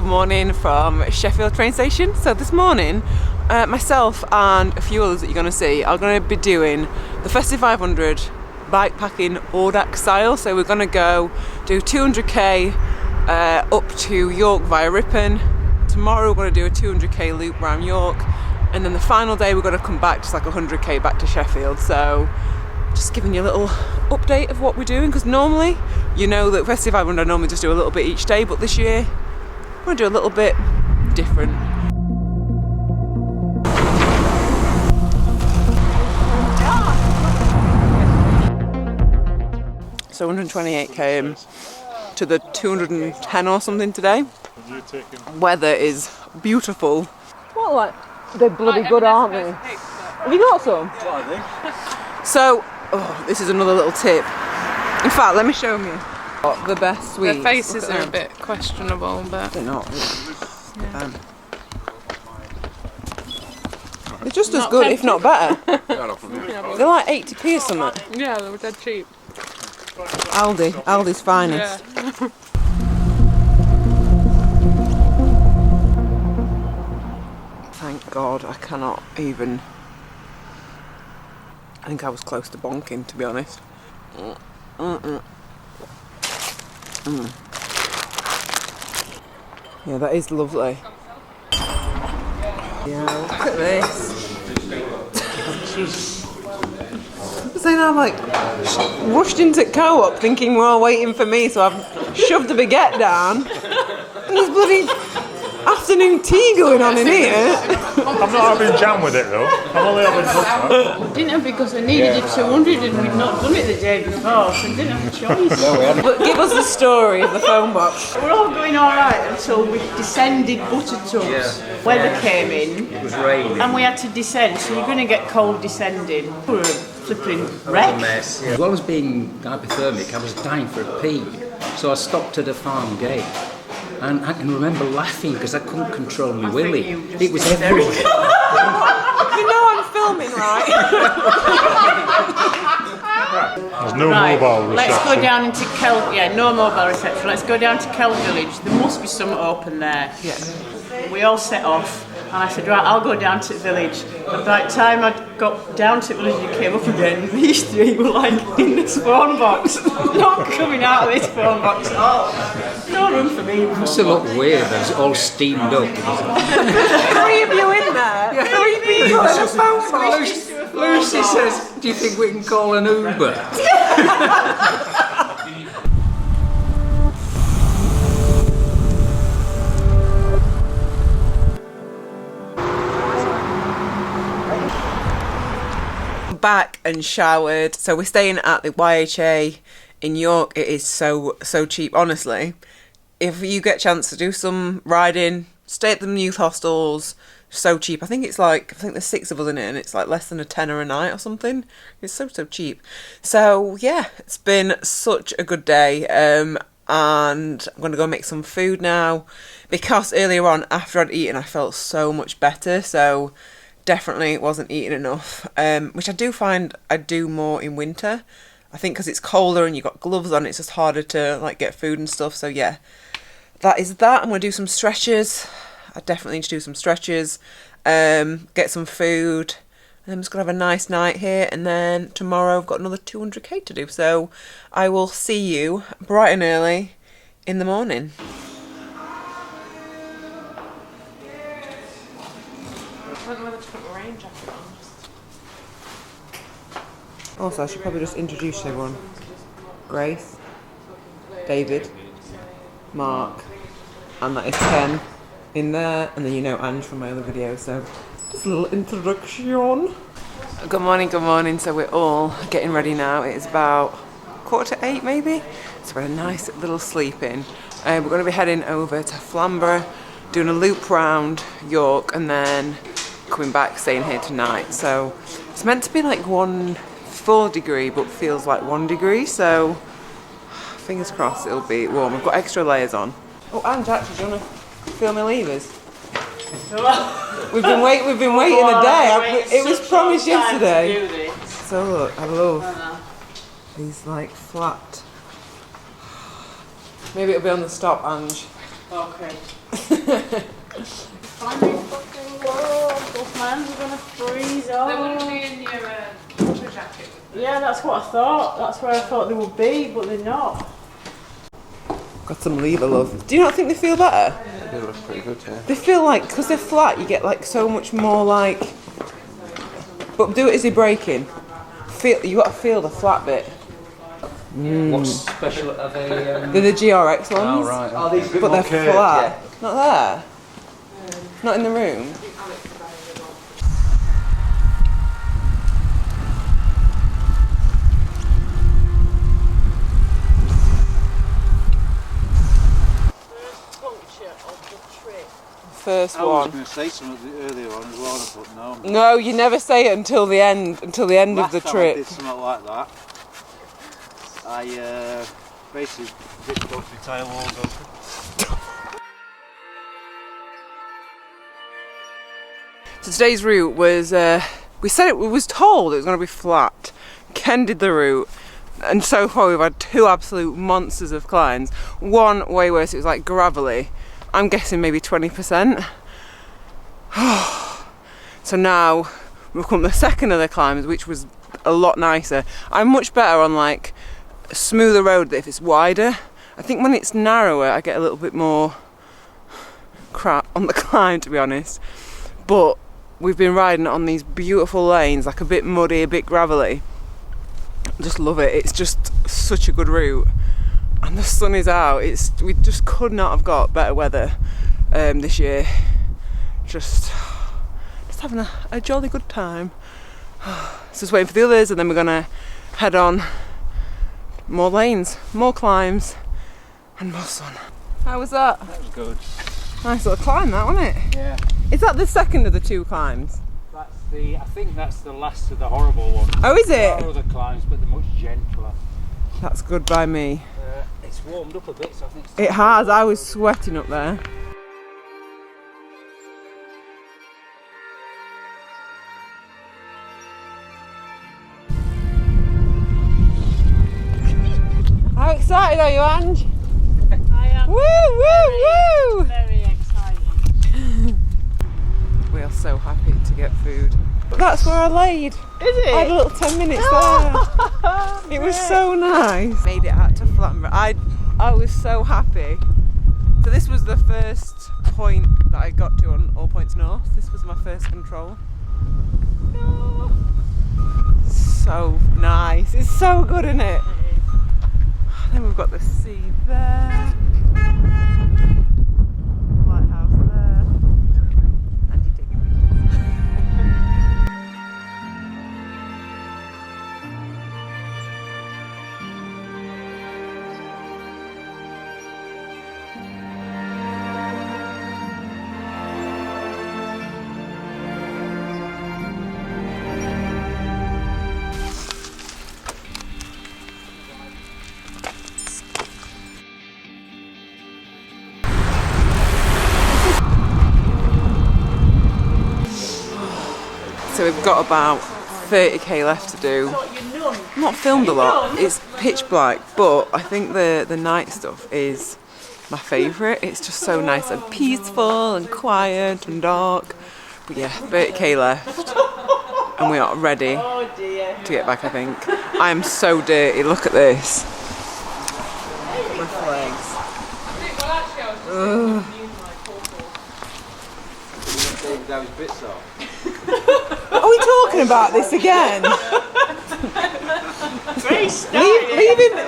good morning from Sheffield train station. So this morning, myself and a few others that you're going to see are going to be doing the Festive 500 bikepacking Audax style. So we're going to go do 200k up to York via Ripon. Tomorrow we're going to do a 200k loop around York, and then the final day we're going to come back just like 100k back to Sheffield. So just giving you a little update of what we're doing, because normally, you know that Festive 500 I normally just do a little bit each day, but this year I'm going to do a little bit different. So 128 km to the 210 or something today. Weather is beautiful. What, like, they're bloody good, aren't they? Have you got some? So, this is another little tip. In fact, let me show you. The best sweets. Their faces are a bit questionable, but they're not. Yeah. They're just as good, if not better. They're like 80p or something. Yeah, they were dead cheap. Aldi's finest. Yeah. Thank God, I cannot even. I think I was close to bonking, to be honest. Yeah, that is lovely. Yeah, look at this. Saying I'm like rushed into co-op thinking we're all waiting for me, so I've shoved the baguette down. And there's bloody afternoon tea going on in here. I'm not having jam with it though. I'm only having butter. Didn't have, because I needed it 200 and we'd not done it the day before, so I didn't have a choice. But give us the story of the phone box. We're all going alright until we descended Buttertubs. Weather came in. It was raining. And we had to descend, so you're going to get cold descending. We were a flipping wreck. Mess. As well as being hypothermic, I was dying for a pee. So I stopped at a farm gate. And I can remember laughing because I couldn't control my willy. It was everywhere. You know I'm filming, right? There's no mobile reception. Let's go down into Kel. Yeah, no mobile reception. Let's go down to Kel Village. There must be something open there. Yeah. We all set off, and I said, right, I'll go down to the village. And by the time I got down to the village and came up again, these three were like in this phone box, not coming out of this phone box at all. No room for me. It must have looked weird. I was all steamed up. Three of you in there? Yeah. Three people in a phone box? Lucy says, do you think we can call an Uber? Back and showered. So we're staying at the YHA in York. It is so cheap, honestly. If you get a chance to do some riding, stay at the youth hostels. So cheap. I think there's 6 of us in it, and it's like less than a tenner a night or something. It's so cheap. So yeah, it's been such a good day. And I'm gonna go make some food now, because earlier on after I'd eaten I felt so much better. So definitely wasn't eating enough, which I do find I do more in winter. I think because it's colder and you've got gloves on, it's just harder to like get food and stuff. So yeah, that is that. I'm going to do some stretches. I definitely need to do some stretches, get some food, and I'm just going to have a nice night here, and then tomorrow I've got another 200k to do. So I will see you bright and early in the morning. Also, I should probably just introduce everyone. Grace, David, Mark, and that is Ken in there, and then you know Ange from my other video, so just a little introduction. Good morning. So we're all getting ready now. It is about 7:45 maybe, so we're a nice little sleep in. We're going to be heading over to Flamborough, doing a loop round York, and then coming back, staying here tonight. So it's meant to be like 4 degree, but feels like 1 degree, so fingers crossed it'll be warm. I've got extra layers on. Oh, Ange, actually, do you want to feel my levers? We've been waiting a day. It was promised yesterday. So look, I love these like flat. Maybe it'll be on the stop, Ange. Okay. Both my hands are gonna freeze off. They wouldn't be in your water jacket. Yeah, that's what I thought. That's where I thought they would be, but they're not. Got some lever, love. Do you not think they feel better? They look pretty good, yeah. They feel like, because they're flat, you get like so much more like. But do it as you're braking. You got to feel the flat bit. What's special are they? They're the GRX ones. Oh right. Oh, these are a bit But more they're curved, flat. Not there. Not in the room. First I was one. going to say something earlier on as well, but no. No, you never say it until the end. Until the end of the Last time I trip. did something like that, I basically ripped both my tyre walls open. So today's route was, we was told it was going to be flat. Ken did the route, and so far we've had two absolute monsters of climbs. One way worse, it was like gravelly. I'm guessing maybe 20%. So now we've come the second of the climbs, which was a lot nicer. I'm much better on like a smoother road if it's wider. I think when it's narrower, I get a little bit more crap on the climb, to be honest. But we've been riding on these beautiful lanes, like a bit muddy, a bit gravelly. Just love it. It's just such a good route. And the sun is out. We just could not have got better weather this year. Just having a jolly good time. So just waiting for the others, and then we're gonna head on. More lanes, more climbs, and more sun. How was that? That was good. Nice little climb, that, wasn't it? Yeah. Is that the second of the two climbs? That's the. I think that's the last of the horrible ones. Oh, is There it? are other climbs, but they're much gentler. That's good by me. It's warmed up a bit, so I think. It has. I was sweating up there. How excited are you, Ange? I am Woo, woo, woo! very excited. We are so happy to get food. But that's where I laid. Is I had a little 10 minutes there. It was so nice. Made it out to Flattenbury. I was so happy. So this was the first point that I got to on All Points North. This was my first control. Oh, so nice. It's so good, isn't it? Then we've got the sea there. Lighthouse there. And you taking pictures. So we've got about 30k left to do. I've not filmed a lot, it's pitch black, but I think the night stuff is my favourite. It's just so nice and peaceful and quiet and dark. But yeah, 30k left and we are ready to get back, I think. I am so dirty, look at this. My flags. That was bits off. Are we talking about this again?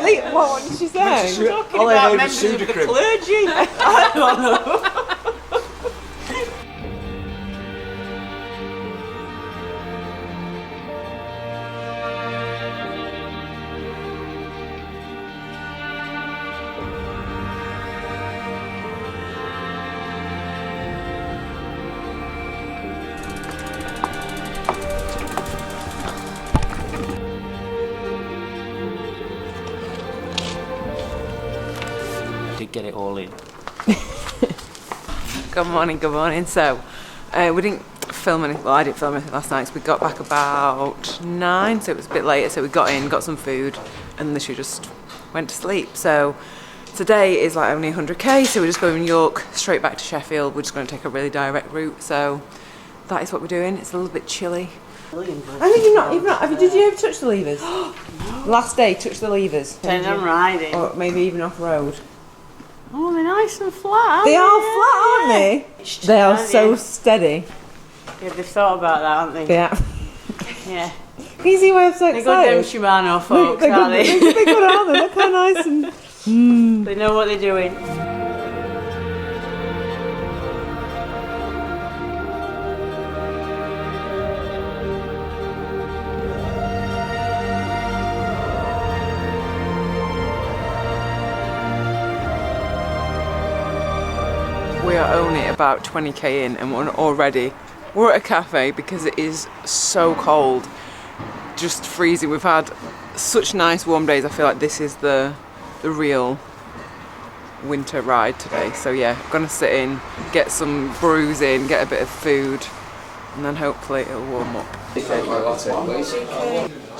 Leave, what did she say? Talking All I about heard was members of the Sudocrem. clergy. I don't know. Get it all in. Good morning, good morning. So, we didn't film anything, well I didn't film anything last night, so we got back about 9, so it was a bit later, so we got in, got some food, and literally just went to sleep. So, Today is like only 100k, so we're just going from York straight back to Sheffield. We're just going to take a really direct route, so that is what we're doing. It's a little bit chilly. I think you've not, did you ever touch the levers? Last day, touch the levers. Then I'm riding. Or maybe even off-road. Oh, they're nice and flat. They are flat, aren't they? They are so steady. Yeah, they've thought about that, haven't they? Yeah. Yeah. Can you see why I'm so They're good, them excited? Shimano folks, aren't they? They're good, aren't they? Look how nice and... They know what they're doing. We are only about 20k in and we're at a cafe because it is so cold, just freezing. We've had such nice warm days. I feel like this is the real winter ride today. So yeah, I'm gonna sit in, get some brews in, get a bit of food, and then hopefully it'll warm up. It's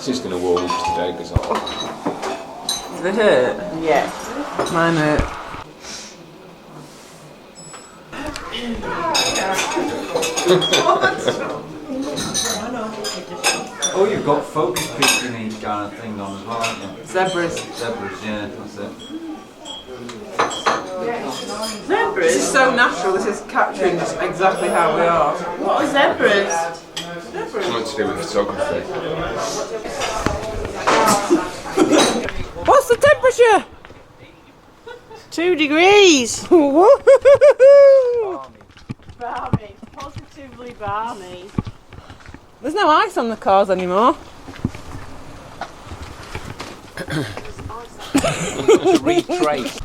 just going to warm up today because Does it hurt? Yeah. Mine hurt. Oh, you've got focus peaks in each kind of thing on as well, haven't you? Zebras. Zebras, yeah, that's it. Zebras? This is so natural. This is capturing just exactly how we are. What are zebras? something to do with photography. What's the temperature? 2 degrees. Woo-hoo-hoo-hoo-hoo. Balmy. Positively balmy. There's no ice on the cars anymore. Retrace.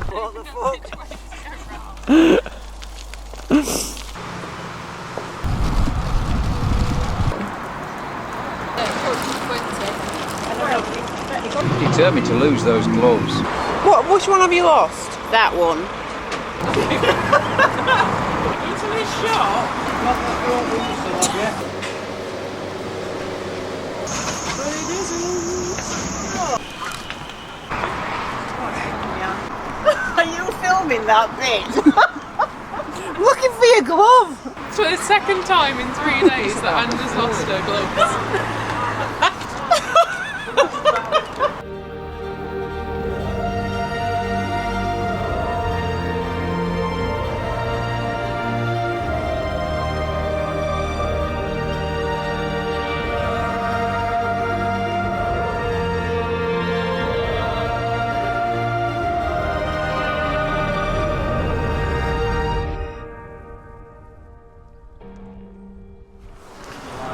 What the fuck? Determined to lose those gloves. Which one have you lost? That one. Into this shop? Are you filming that bit? Looking for your glove. It's the second time in 3 days that Anna's lost her gloves.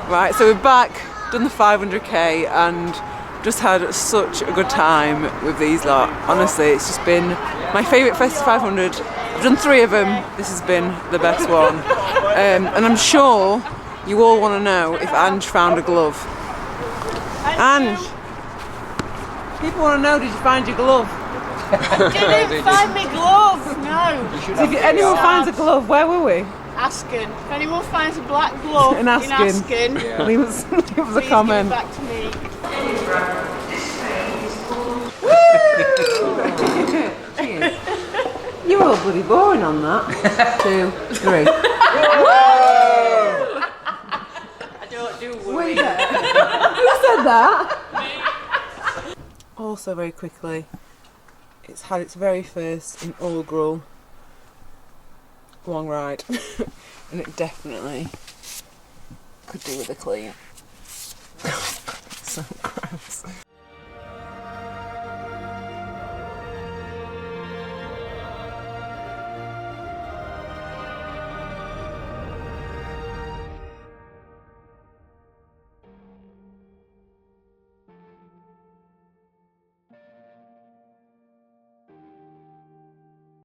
Right, so we're back, done the 500k and just had such a good time with these lot. Honestly, it's just been my favourite Festive 500. I've done 3 of them, this has been the best one. And I'm sure you all want to know if Ange found a glove. Ange, people want to know, did you find your glove? Didn't find me glove. No. So if anyone finds a glove, where were we? Asken. If anyone finds a black glove In Asken. Leave us a please comment. give it back to me. You were all bloody boring on that. 2, 3. I don't do worry. Who said that? Also, very quickly, it's had its very first inaugural long ride, and it definitely could do with a clean. So gross.